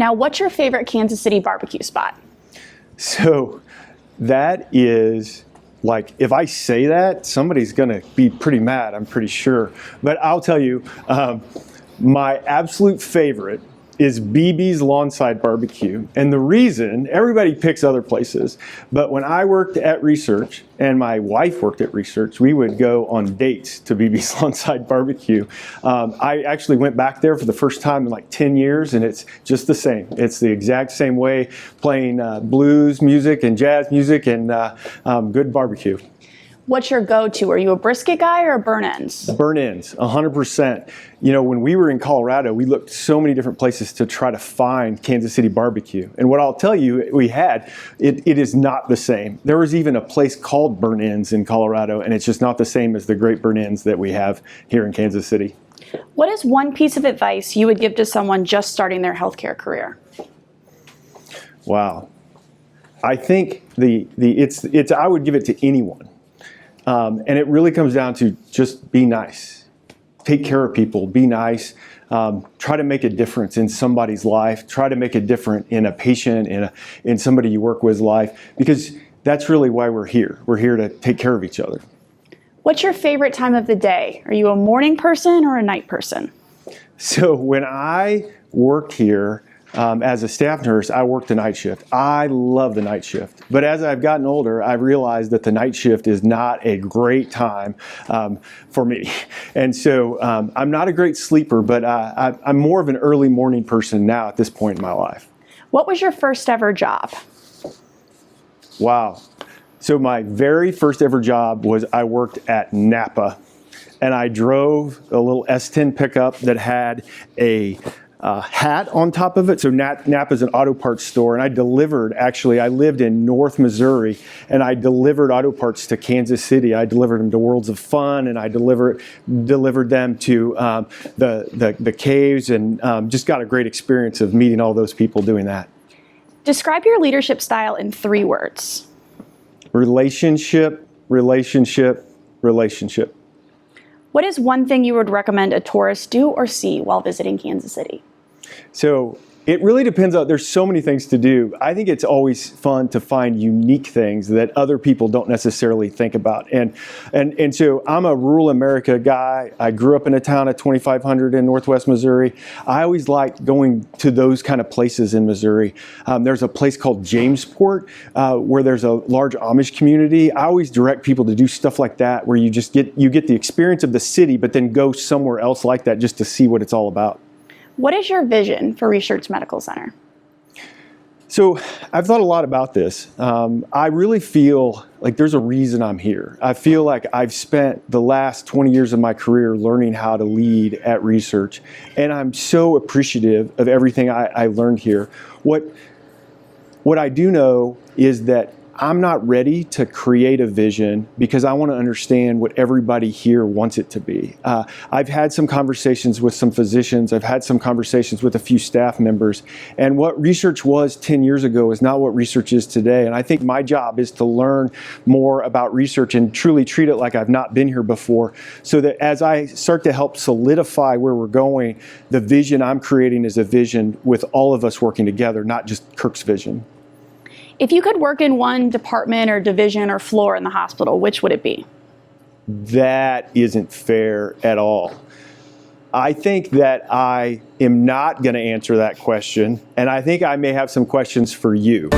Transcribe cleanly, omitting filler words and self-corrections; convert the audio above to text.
Now, what's your favorite Kansas City barbecue spot? So that is like, if I say that, somebody's going to be pretty mad, I'm pretty sure. But I'll tell you, my absolute favorite is BB's Lawnside Barbecue. And the reason, everybody picks other places, but when I worked at Research and my wife worked at Research, we would go on dates to BB's Lawnside Barbecue. I actually went back there for the first time in like 10 years, and it's just the same. It's the exact same way, playing blues music and jazz music and good barbecue. What's your go-to? Are you a brisket guy or a burn ends? Burn ends, 100%. You know, when we were in Colorado, we looked so many different places to try to find Kansas City barbecue. And what I'll tell you, it is not the same. There was even a place called Burn Ends in Colorado, and it's just not the same as the great burn ends that we have here in Kansas City. What is one piece of advice you would give to someone just starting their healthcare career? Wow. I think I would give it to anyone. And it really comes down to just be nice. Take care of people, be nice. Try to make a difference in somebody's life. Try to make a difference in a patient, in somebody you work with's life, because that's really why we're here. We're here to take care of each other. What's your favorite time of the day? Are you a morning person or a night person? So when I worked here, as a staff nurse, I worked the night shift. I love the night shift. But as I've gotten older, I've realized that the night shift is not a great time for me. And so I'm not a great sleeper, but I'm more of an early morning person now at this point in my life. What was your first ever job? Wow. So my very first ever job was I worked at Napa. And I drove a little S10 pickup that had a hat on top of it. So Napa is an auto parts store, and I lived in North Missouri, and I delivered auto parts to Kansas City. I delivered them to Worlds of Fun, and I delivered them to the caves, and just got a great experience of meeting all those people doing that. Describe your leadership style in 3 words. Relationship, relationship, relationship. What is one thing you would recommend a tourist do or see while visiting Kansas City? So it really depends on, there's so many things to do. I think it's always fun to find unique things that other people don't necessarily think about. And so I'm a rural America guy. I grew up in a town of 2,500 in Northwest Missouri. I always like going to those kind of places in Missouri. There's a place called Jamesport where there's a large Amish community. I always direct people to do stuff like that, where you get the experience of the city, but then go somewhere else like that just to see what it's all about. What is your vision for Research Medical Center? So I've thought a lot about this. I really feel like there's a reason I'm here. I feel like I've spent the last 20 years of my career learning how to lead at Research, and I'm so appreciative of everything I learned here. What I do know is that I'm not ready to create a vision because I want to understand what everybody here wants it to be. I've had some conversations with some physicians. I've had some conversations with a few staff members. And what Research was 10 years ago is not what Research is today. And I think my job is to learn more about Research and truly treat it like I've not been here before, so that as I start to help solidify where we're going, the vision I'm creating is a vision with all of us working together, not just Kirk's vision. If you could work in one department or division or floor in the hospital, which would it be? That isn't fair at all. I think that I am not going to answer that question, and I think I may have some questions for you.